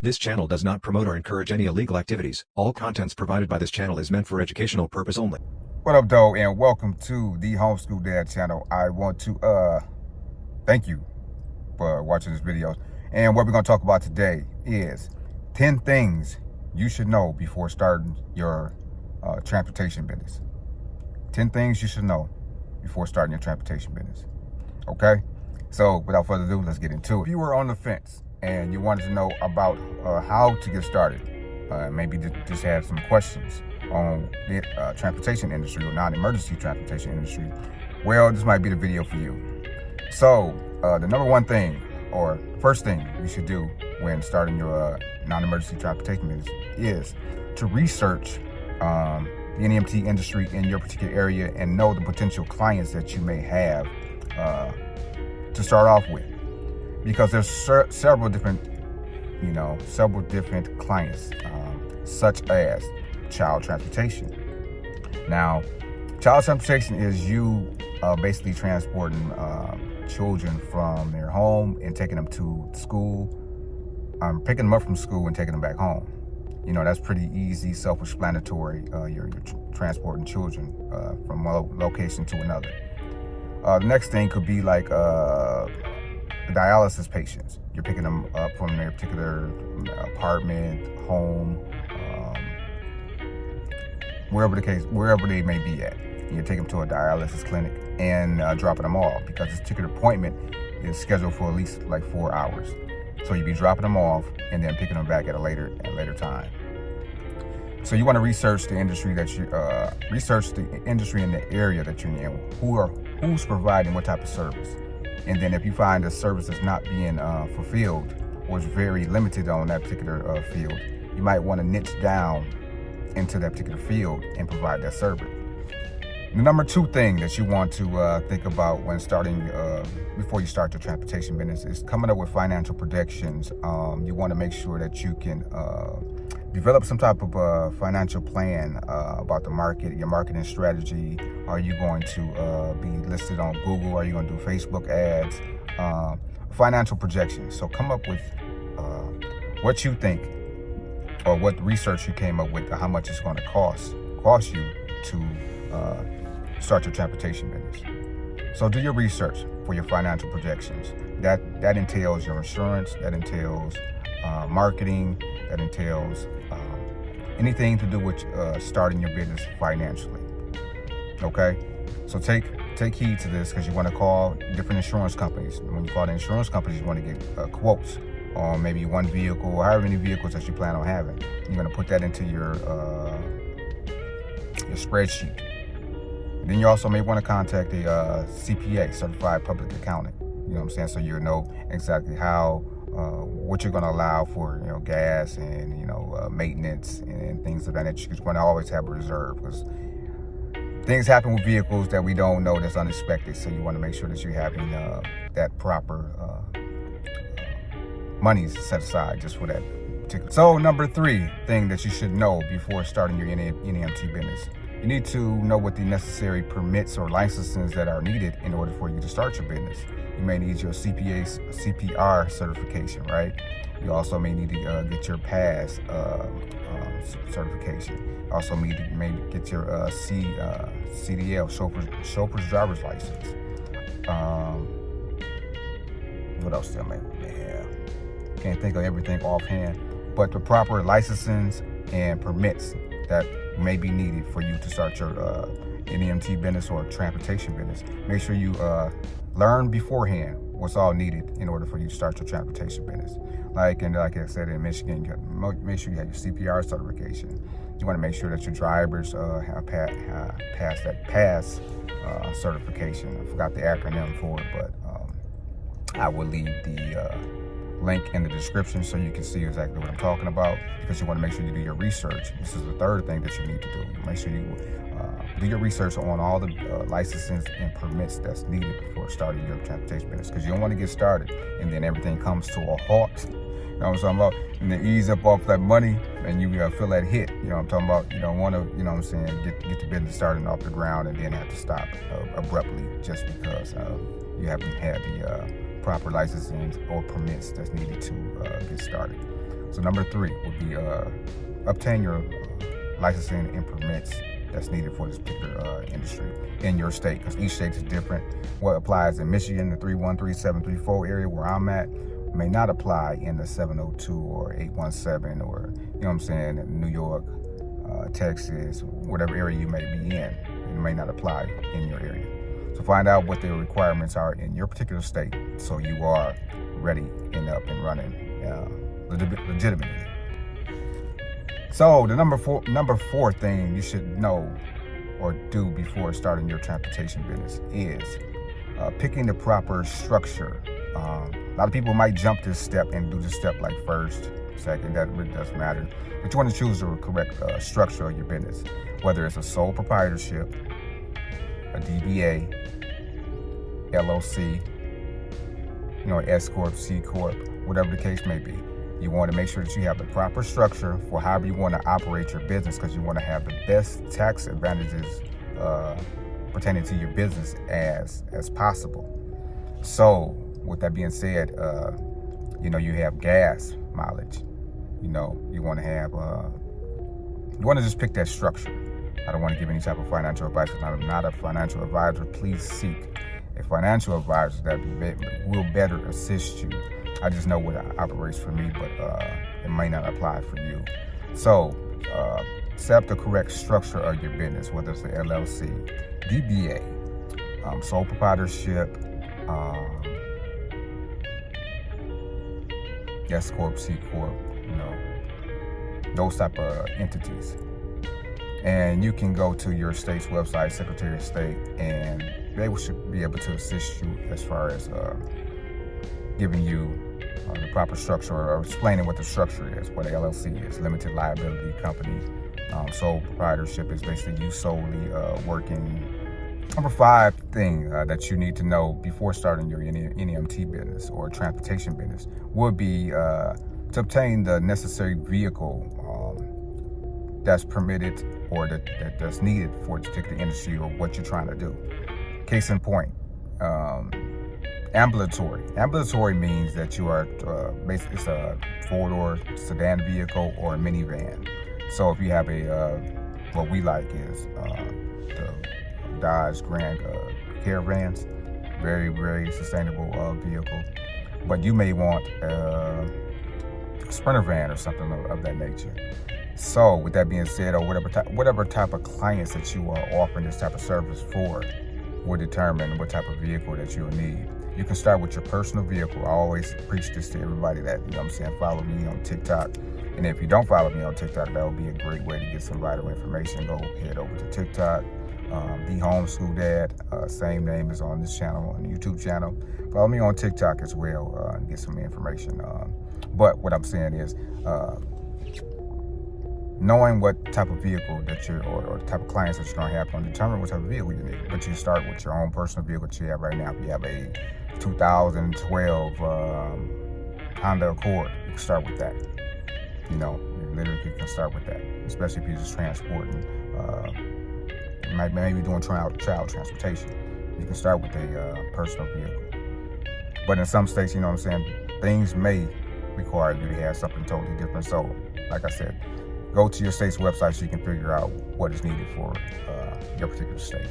This channel does not promote or encourage any illegal activities. All contents provided by this channel is meant for educational purpose only. What up, though, and welcome to the Homeschool Dad channel. I want to thank you for watching this video. And what we're going to talk about today is 10 things you should know before starting your transportation business. 10 things you should know before starting your transportation business. Okay? So without further ado, let's get into it. If you were on the fence and you wanted to know about how to get started, maybe just have some questions on the transportation industry or non-emergency transportation industry, well, this might be the video for you. So the number one thing, or first thing you should do when starting your non-emergency transportation business is to research the NEMT industry in your particular area and know the potential clients that you may have to start off with, because there's several different clients, such as child transportation. Now, child transportation is you basically transporting children from their home and taking them to school, picking them up from school and taking them back home. You know, that's pretty easy, self-explanatory. You're transporting children from one location to another. The next thing could be like dialysis patients. You're picking them up from their particular apartment, home, wherever they may be at. You take them to a dialysis clinic and dropping them off, because this particular appointment is scheduled for at least like 4 hours. So you'd be dropping them off and then picking them back at a later time. So you want to research the industry in the area that you're in. Who's providing what type of service, and then if you find a service that's not being fulfilled or is very limited on that particular field, you might want to niche down into that particular field and provide that service. The number two thing that you want to think about when starting, before you start your transportation business, is coming up with financial projections. You want to make sure that you can develop some type of financial plan about the market, your marketing strategy. Are you going to be listed on Google? Are you going to do Facebook ads? Financial projections. So come up with what you think, or what research you came up with, how much it's going to cost you to start your transportation business. So do your research for your financial projections. That entails your insurance, that entails marketing, that entails anything to do with starting your business financially. Okay, so take heed to this, because you want to call different insurance companies. When you call the insurance companies, you want to get quotes on maybe one vehicle or however many vehicles that you plan on having. You're going to put that into your spreadsheet. And then you also may want to contact a CPA, certified public accountant. You know what I'm saying? So you know exactly how what you're going to allow for, gas and maintenance and things of that nature. You're going to always have a reserve, because things happen with vehicles that we don't know, that's unexpected. So you want to make sure that you're having that proper money set aside just for that particular. So number three thing that you should know before starting your NEMT business, you need to know what the necessary permits or licenses that are needed in order for you to start your business. You may need your CPR certification, right? You also may need to get your PASS certification. You also may get your CDL, chauffeur's driver's license. What else do I have? Can't think of everything offhand, but the proper licenses and permits that may be needed for you to start your NEMT business or transportation business. Make sure you learn beforehand what's all needed in order for you to start your transportation business. Like I said, in Michigan, you make sure you have your CPR certification. You want to make sure that your drivers have passed that PASS certification. I forgot the acronym for it, but I will leave the link in the description so you can see exactly what I'm talking about, because you want to make sure you do your research. This is the third thing that you need to do. Make sure you do your research on all the licenses and permits that's needed before starting your transportation business, because you don't want to get started and then everything comes to a halt. You know what I'm talking about? And then ease up off that money and you feel that hit. You know what I'm talking about? You don't want to, you know what I'm saying, get the business started off the ground and then have to stop abruptly just because you haven't had the proper licensing or permits that's needed to get started. So number 3 would be obtain your licensing and permits that's needed for this particular industry in your state, because each state is different. What applies in Michigan, the 313-734 area where I'm at, may not apply in the 702 or 817 or, you know what I'm saying, in New York, Texas, whatever area you may be in. It may not apply in your area. So find out what the requirements are in your particular state so you are ready and up and running legitimately. So the number four thing you should know or do before starting your transportation business is picking the proper structure. A lot of people might jump this step and do this step like first, second, that really doesn't matter. But you want to choose the correct structure of your business, whether it's a sole proprietorship, a DBA, LLC, S Corp, C Corp, whatever the case may be. You want to make sure that you have the proper structure for however you want to operate your business, because you want to have the best tax advantages pertaining to your business as possible. So with that being said, you have gas mileage. You want to have, you want to just pick that structure. I don't want to give any type of financial advice. I'm not a financial advisor. Please seek a financial advisor that will better assist you. I just know what operates for me, but it may not apply for you. So set up the correct structure of your business, whether it's the LLC, DBA, sole proprietorship, S Corp, C Corp, those type of entities. And you can go to your state's website, Secretary of State, and they should be able to assist you as far as giving you the proper structure or explaining what the structure is, what an LLC is, limited liability company. Sole proprietorship is basically you solely working. Number 5 thing that you need to know before starting your NEMT business or transportation business would be to obtain the necessary vehicle that's permitted or that's needed for this particular industry or what you're trying to do. Case in point, ambulatory. Ambulatory means that you are basically it's a 4-door sedan vehicle or a minivan. So if you have a what we like is the Dodge Grand Caravans, very, very sustainable vehicle. But you may want a Sprinter van or something of that nature. So with that being said, or whatever type of clients that you are offering this type of service for will determine what type of vehicle that you'll need. You can start with your personal vehicle. I always preach this to everybody that, follow me on TikTok. And if you don't follow me on TikTok, that would be a great way to get some vital information. Go head over to TikTok, The Homeschool Dad, same name is on this channel, on the YouTube channel. Follow me on TikTok as well and get some information. But what I'm saying is, knowing what type of vehicle that you're, or the type of clients that you're going to have, going to determine what type of vehicle you need. But you start with your own personal vehicle that you have right now. If you have a 2012 Honda Accord, you can start with that. You literally can start with that, especially if you're just transporting, maybe doing child transportation. You can start with a personal vehicle. But in some states, things may require you to have something totally different. So, like I said, go to your state's website so you can figure out what is needed for your particular state.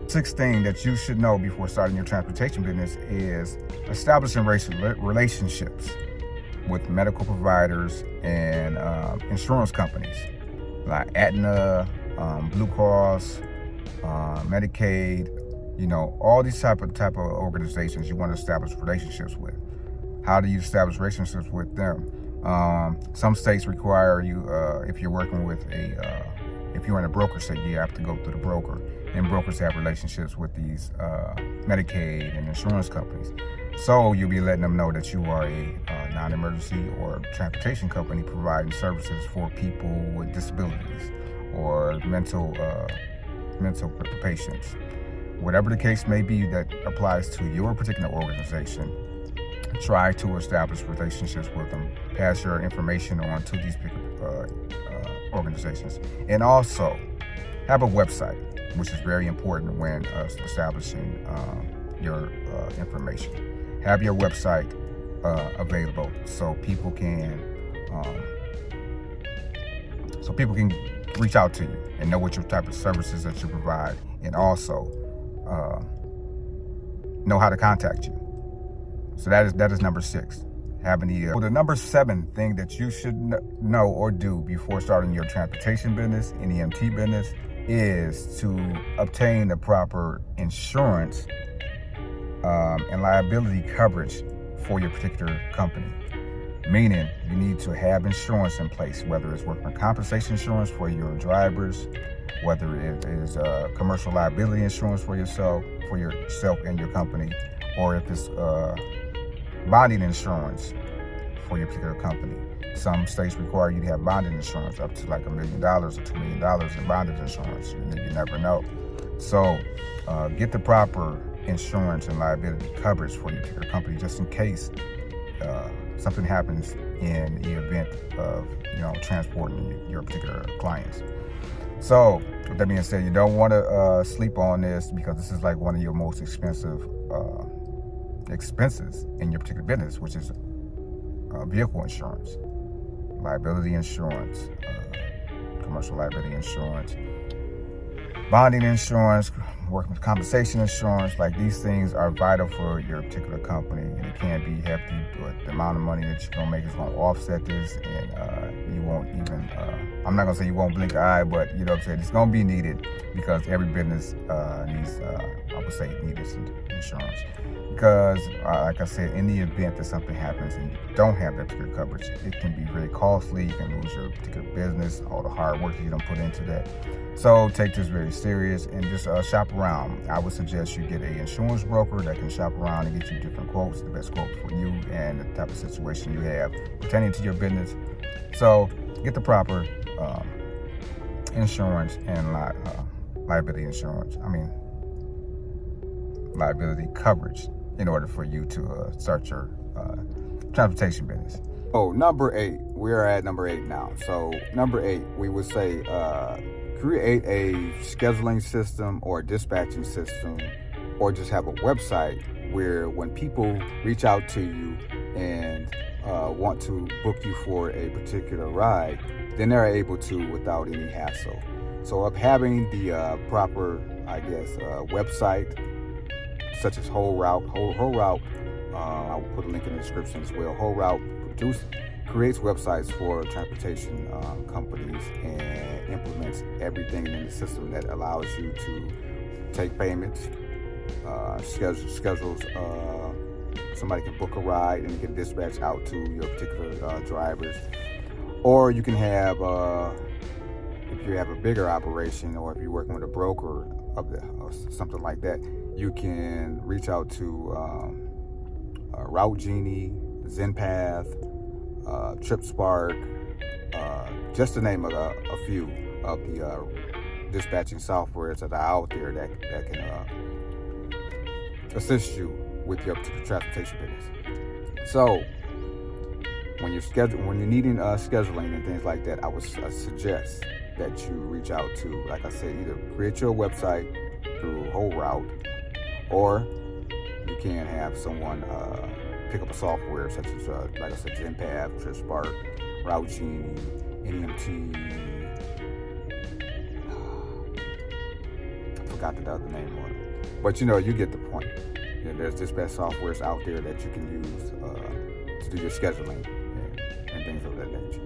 6th thing that you should know before starting your transportation business is establishing relationships with medical providers and insurance companies like Aetna, Blue Cross, Medicaid, all these type of organizations you want to establish relationships with. How do you establish relationships with them? Some states require you, if you're working with if you're in a broker state, you have to go through the broker. And brokers have relationships with these Medicaid and insurance companies. So you'll be letting them know that you are a non-emergency or transportation company providing services for people with disabilities or mental patients. Whatever the case may be that applies to your particular organization, try to establish relationships with them. Pass your information on to these organizations. And also, have a website, which is very important when establishing your information. Have your website available so people can so people can reach out to you and know what your type of services that you provide, and also know how to contact you. So that is number 6. Having the number 7 thing that you should know or do before starting your transportation business, NEMT business, is to obtain the proper insurance and liability coverage for your particular company. Meaning, you need to have insurance in place, whether it's workers' compensation insurance for your drivers, whether it is commercial liability insurance for yourself and your company, or if it's bonding insurance for your particular company. Some states require you to have bonding insurance up to like $1 million or $2 million in bonding insurance. You never know. So get the proper insurance and liability coverage for your particular company, just in case something happens in the event of transporting your particular clients. So with that being said, you don't want to sleep on this, because this is like one of your most expensive expenses in your particular business, which is vehicle insurance, liability insurance, commercial liability insurance, bonding insurance, workers' compensation insurance. Like, these things are vital for your particular company, and it can be hefty, but the amount of money that you're gonna make is gonna offset this, and you won't even I'm not gonna say you won't blink an eye, but you know what I'm saying, it's gonna be needed, because every business needs I would say needs insurance. Because like I said, in the event that something happens and you don't have that particular coverage, it can be very costly. You can lose your particular business, all the hard work that you don't put into that. So take this very serious and just shop around. I would suggest you get an insurance broker that can shop around and get you different quotes, the best quote for you and the type of situation you have pertaining to your business. So get the proper insurance and liability insurance. Liability coverage in order for you to start your transportation business. Oh, number 8. We are at number 8 now. So number 8, we would say create a scheduling system or a dispatching system, or just have a website where when people reach out to you and want to book you for a particular ride, then they're able to without any hassle. So of having the proper, website, such as Whole Route. I will put a link in the description as well. Whole Route creates websites for transportation companies and implements everything in the system that allows you to take payments, schedules. Somebody can book a ride and get dispatched out to your particular drivers. Or you can have, if you have a bigger operation, or if you're working with a broker or something like that, you can reach out to Route Genie, ZenPath, TripSpark, just to name a few of the dispatching softwares that are out there that can assist you with your transportation business. So when you're needing scheduling and things like that, I would suggest that you reach out to, like I said, either create your website through Whole Route, or you can have someone pick up a software such as, like I said, ZenPath, TripSpark, Route Genie, Nemt. I forgot the other name on it, but you get the point. There's dispatch softwares out there that you can use to do your scheduling and things of that nature.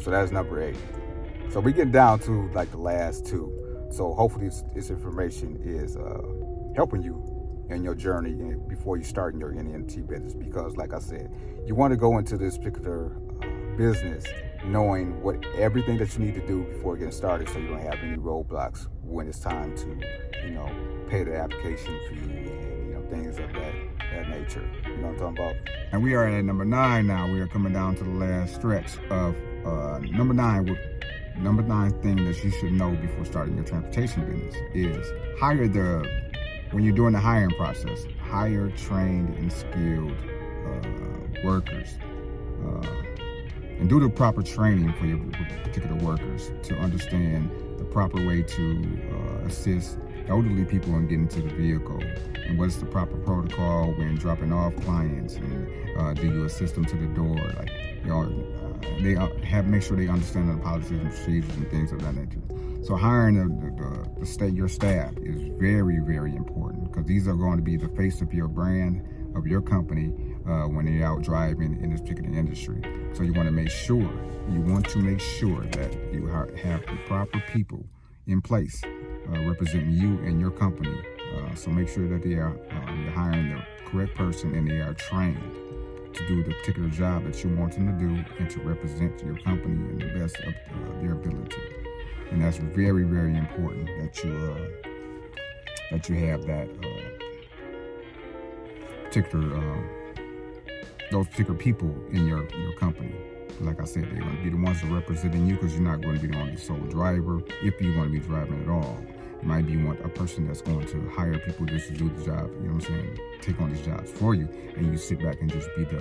So that's number 8. So we get down to like the last 2. So hopefully this information is helping you in your journey before you start your NEMT business. Because like I said, you want to go into this particular business knowing everything that you need to do before getting started, so you don't have any roadblocks when it's time to, pay the application fee and things of that nature. You know what I'm talking about? And we are at number 9 now. We are coming down to the last stretch of number 9. Number 9 thing that you should know before starting your transportation business is when you're doing the hiring process, hire trained and skilled workers. And do the proper training for your particular workers to understand the proper way to assist elderly people in getting to the vehicle, and what's the proper protocol when dropping off clients, and do you assist them to the door, like make sure they understand the policies and procedures and things of that nature. So hiring your staff is very, very important, because these are going to be the face of your brand, of your company, when they're out driving in this particular industry. So you want to make sure that you have the proper people in place representing you and your company. So make sure that you're hiring the correct person and they are trained to do the particular job that you want them to do and to represent your company in the best of their ability. And that's very, very important that you have that those particular people in your company. Like I said, they're going to be the ones that are representing you, because you're not going to be the only sole driver if you're going to be driving at all. You might be a person that's going to hire people just to do the job, you know what I'm saying, take on these jobs for you, and you sit back and just be the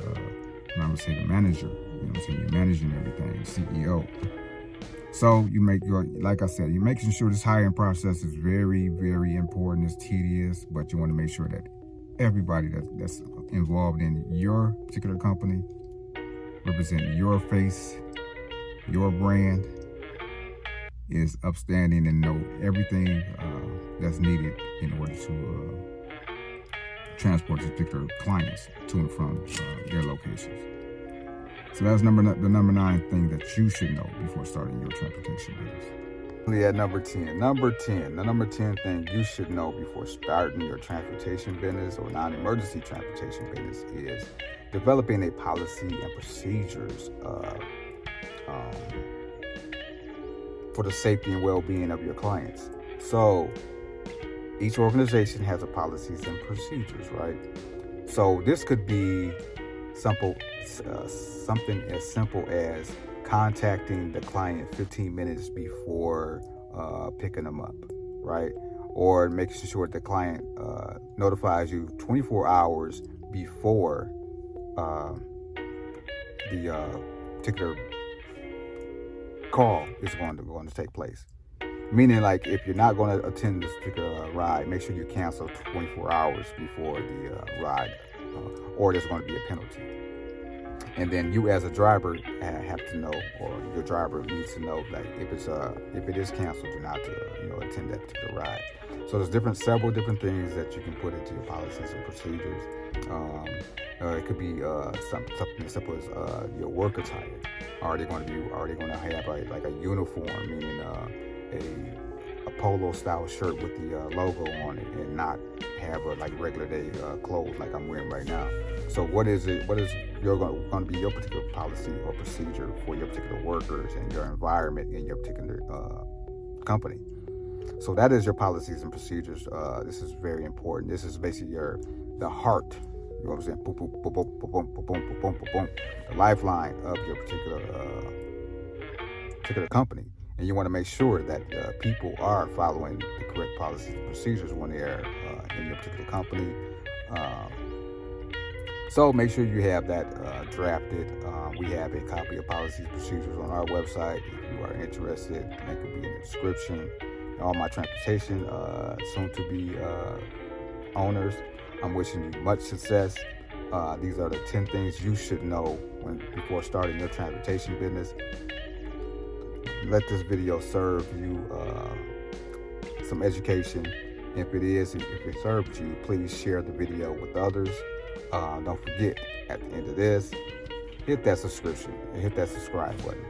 manager, you know what I'm saying, you're managing everything, CEO. So like I said, you're making sure this hiring process is very, very important. It's tedious, but you want to make sure that everybody that's involved in your particular company, represent your face, your brand, is upstanding and know everything that's needed in order to transport these particular clients to and from their locations. So that's the number 9 thing that you should know before starting your transportation business. At number 10. The number 10 thing you should know before starting your transportation business or non-emergency transportation business is developing a policy and procedures for the safety and well-being of your clients. So each organization has a policies and procedures, right? So this could be something as simple as contacting the client 15 minutes before picking them up, right? Or making sure the client notifies you 24 hours before the particular call is going to take place. Meaning, like, if you're not going to attend this particular ride, make sure you cancel 24 hours before the ride, or there's going to be a penalty. And then you, as a driver, have to know, or your driver needs to know, like, if it is canceled, do not attend that particular ride. So there's several different things that you can put into your policies and procedures. It could be something as simple as your work attire. Are they going to have like a uniform, meaning a polo style shirt with the logo on it, and not have like regular day clothes like I'm wearing right now? So what is going to be your particular policy or procedure for your particular workers and your environment in your particular company? So that is your policies and procedures. This is very important. This is basically the heart. You know what I'm saying? Boom, boom, boom, boom, boom, boom, boom, boom, boom, boom, boom. The lifeline of your particular company. And you want to make sure that people are following the correct policies and procedures when they're in your particular company. So make sure you have that drafted. We have a copy of policies and procedures on our website. If you are interested, the link will be in the description. All my transportation soon-to-be owners, I'm wishing you much success. These are the 10 things you should know before starting your transportation business. Let this video serve you some education. If it served you, please share the video with others. Don't forget, at the end of this, hit that subscription and hit that subscribe button.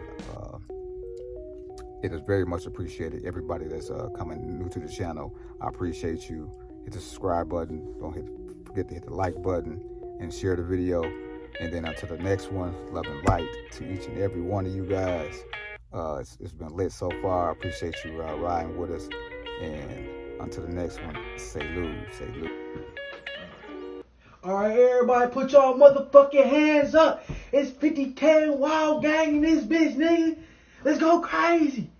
It is very much appreciated. Everybody that's coming new to the channel, I appreciate you. Hit the subscribe button. Don't forget to hit the like button and share the video. And then until the next one, love and light to each and every one of you guys. It's been lit so far. I appreciate you riding with us. And until the next one, say Lou. All right, everybody, put y'all motherfucking hands up. It's 50K Wild Gang in this bitch, nigga. Let's go crazy.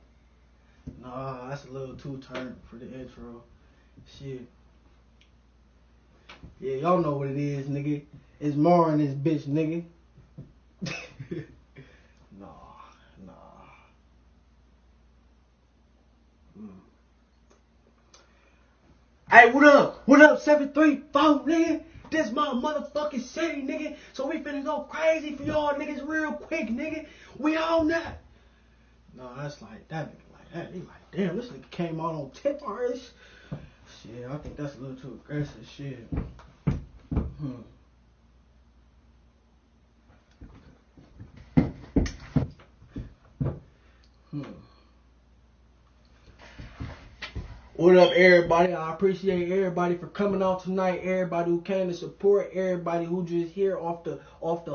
Nah, that's a little too turned for the intro. Shit. Yeah, y'all know what it is, nigga. It's more in this bitch, nigga. Nah. Hey, what up? What up, 734, nigga? This my motherfucking city, nigga. So we finna go crazy for y'all niggas real quick, nigga. We on that. No, that's like that nigga like that. He like, damn, this nigga came out on tip already. Shit, I think that's a little too aggressive shit. What up, everybody? I appreciate everybody for coming out tonight. Everybody who came to support. Everybody who just here off the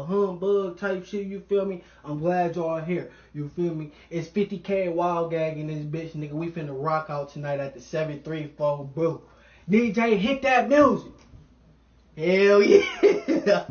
humbug type shit. You feel me? I'm glad y'all here. You feel me? It's 50K Wild Gang in this bitch, nigga. We finna rock out tonight at the 734 Brew. DJ, hit that music. Hell yeah.